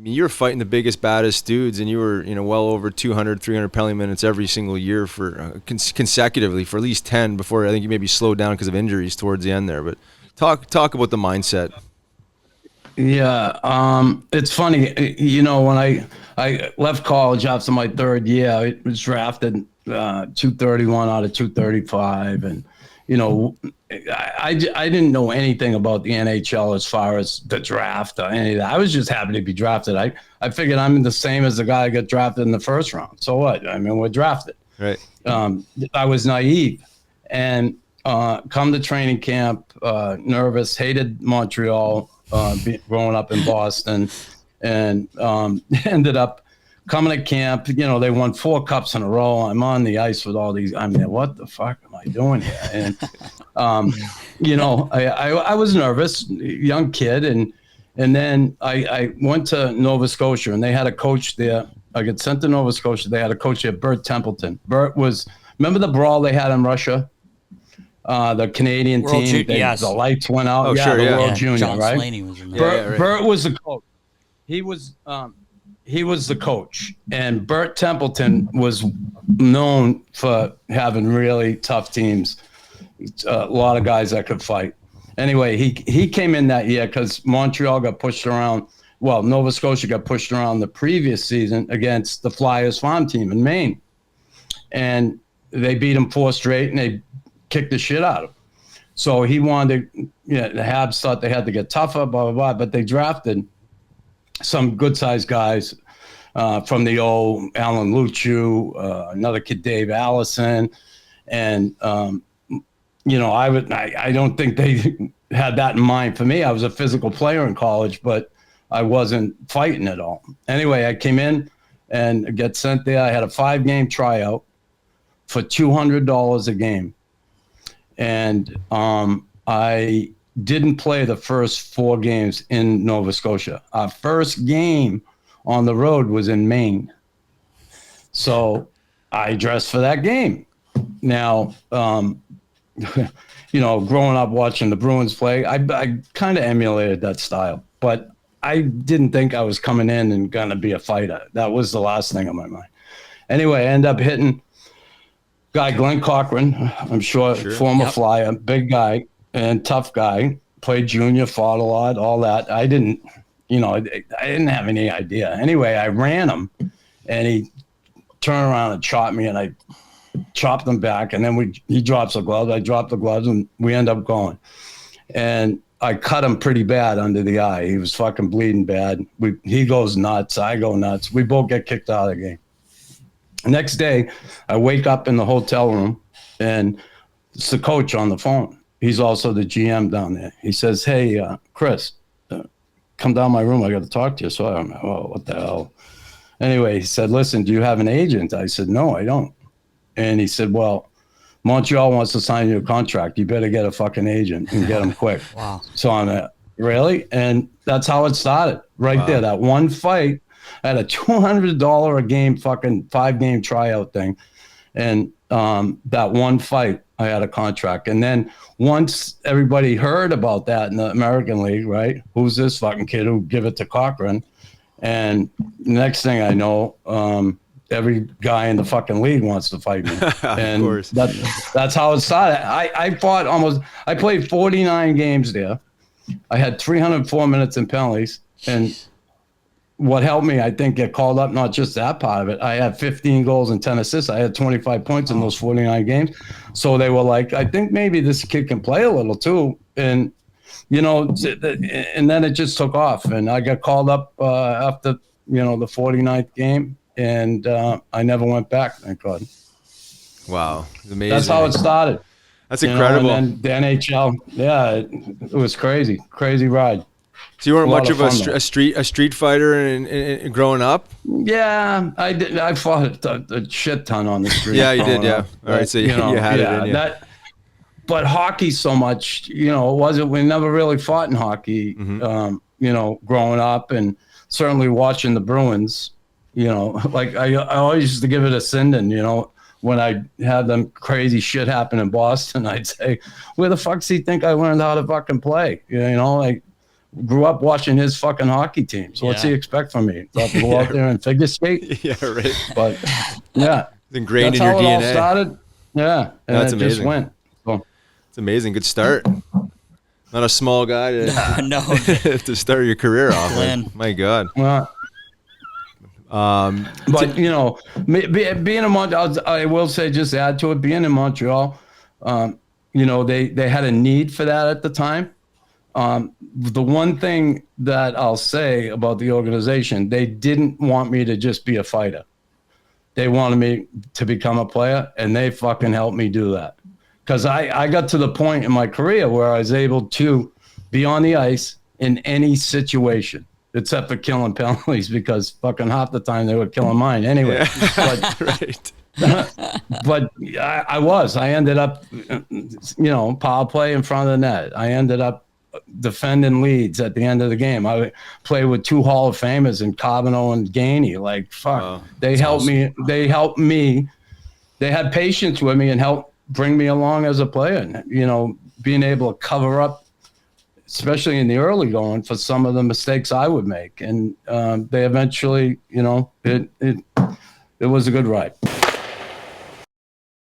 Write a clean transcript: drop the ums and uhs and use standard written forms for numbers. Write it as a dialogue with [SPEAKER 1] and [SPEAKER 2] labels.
[SPEAKER 1] mean, you were fighting the biggest, baddest dudes, and you were, well over 200, 300 penalty minutes every single year for consecutively for at least 10 before I think you maybe slowed down because of injuries towards the end there. But talk about the mindset.
[SPEAKER 2] Yeah, it's funny. When I left college after my third year, I was drafted 231 out of 235, and I didn't know anything about the NHL as far as the draft or any of that. I was just happy to be drafted. I figured I'm the same as the guy that got drafted in the first round. So what? I mean, we're drafted.
[SPEAKER 1] Right.
[SPEAKER 2] I was naive, and come to training camp, nervous, hated Montreal, growing up in Boston, and ended up coming to camp. They won 4 cups in a row. I'm on the ice with all these. I'm there. What the fuck am I doing here? And I was nervous, young kid, and then I went to Nova Scotia, and they had a coach there. I got sent to Nova Scotia. They had a coach there, Bert Templeton. Bert was, remember the brawl they had in Russia? The Canadian
[SPEAKER 3] World
[SPEAKER 2] team,
[SPEAKER 3] yes.
[SPEAKER 2] The lights went out.
[SPEAKER 1] Oh, sure,
[SPEAKER 2] the World Junior,
[SPEAKER 3] John
[SPEAKER 2] right?
[SPEAKER 3] Slaney was in there.
[SPEAKER 2] Bert, Bert was the coach. He was the coach, and Bert Templeton was known for having really tough teams. A lot of guys that could fight. Anyway, he came in that year because Montreal got pushed around. Well, Nova Scotia got pushed around the previous season against the Flyers farm team in Maine, and they beat them 4 straight, and they kicked the shit out of him. So he wanted to, the Habs thought they had to get tougher, blah, blah, blah. But they drafted some good-sized guys from the old Alan Luchu, another kid, Dave Allison. And, I don't think they had that in mind for me. I was a physical player in college, but I wasn't fighting at all. Anyway, I came in and got sent there. I had a 5-game tryout for $200 a game. And I didn't play the first 4 games in Nova Scotia. Our first game on the road was in Maine. So I dressed for that game. Now, growing up watching the Bruins play, I kind of emulated that style. But I didn't think I was coming in and going to be a fighter. That was the last thing on my mind. Anyway, I ended up hitting guy Glenn Cochran, I'm sure. Former Flyer, big guy and tough guy, played junior, fought a lot, all that. I didn't have any idea. Anyway, I ran him, and he turned around and chopped me, and I chopped him back, and then he drops the gloves, I dropped the gloves, and we end up going. And I cut him pretty bad under the eye. He was fucking bleeding bad. He goes nuts, I go nuts. We both get kicked out of the game. Next day, I wake up in the hotel room, and it's the coach on the phone. He's also the GM down there. He says, "Hey, Chris, come down my room. I got to talk to you." So I'm like, "Oh, what the hell?" Anyway, he said, "Listen, do you have an agent?" I said, "No, I don't." And he said, "Well, Montreal wants to sign you a contract. You better get a fucking agent and get him quick."
[SPEAKER 3] Wow.
[SPEAKER 2] So I'm like, "Really?" And that's how it started right there. That one fight. I had a $200 a game fucking 5-game tryout thing. And that one fight, I had a contract. And then once everybody heard about that in the American League, right? Who's this fucking kid who give it to Cochran? And next thing I know, every guy in the fucking league wants to fight me. And
[SPEAKER 1] of course.
[SPEAKER 2] That's how it started. I played 49 games there. I had 304 minutes in penalties. And what helped me, I think, get called up, not just that part of it. I had 15 goals and 10 assists. I had 25 points in those 49 games. So they were like, I think maybe this kid can play a little too. And, and then it just took off. And I got called up after, the 49th game. And I never went back, thank God.
[SPEAKER 1] Wow. Amazing.
[SPEAKER 2] That's how it started.
[SPEAKER 1] That's incredible.
[SPEAKER 2] And then the NHL, it was crazy. Crazy ride.
[SPEAKER 1] So you weren't much of a street fighter and growing up?
[SPEAKER 2] Yeah, I did. I fought a shit ton on the street.
[SPEAKER 1] Yeah, you did. Yeah. All right. So you had it in you.
[SPEAKER 2] But hockey so much, it wasn't. We never really fought in hockey. Mm-hmm. Growing up and certainly watching the Bruins. Like I always used to give it a Sinden. When I had them crazy shit happen in Boston, I'd say, "Where the fuck does he think I learned how to fucking play?" grew up watching his fucking hockey team. So what's he expect from me? To go out there and figure skate?
[SPEAKER 1] Yeah, right.
[SPEAKER 2] But yeah,
[SPEAKER 1] It's ingrained
[SPEAKER 2] that's
[SPEAKER 1] in your
[SPEAKER 2] how it
[SPEAKER 1] DNA.
[SPEAKER 2] all started. Yeah, and
[SPEAKER 1] That's
[SPEAKER 2] it
[SPEAKER 1] amazing.
[SPEAKER 2] just went. So,
[SPEAKER 1] It's amazing. Good start. Not a small guy to,
[SPEAKER 3] No,
[SPEAKER 1] to start your career off
[SPEAKER 3] Glenn.
[SPEAKER 1] with. My God.
[SPEAKER 2] well, but you know, being in Montreal, I will say, just to add to it, being in Montreal, you know, they had a need for that at the time. The one thing that I'll say about the organization, they didn't want me to just be a fighter. They wanted me to become a player, and they fucking helped me do that. Because I got to the point in my career where I was able to be on the ice in any situation, except for killing penalties, because fucking half the time they were killing mine anyway.
[SPEAKER 1] But, right.
[SPEAKER 2] But I ended up, you know, power play in front of the net. I ended up defending leads at the end of the game. I played with 2 Hall of Famers in Carbonneau and Gainey. Like, fuck,
[SPEAKER 1] Wow,
[SPEAKER 2] they helped me. They helped me. They had patience with me and helped bring me along as a player. And, you know, being able to cover up, especially in the early going, for some of the mistakes I would make. And they eventually, you know, it was a good ride.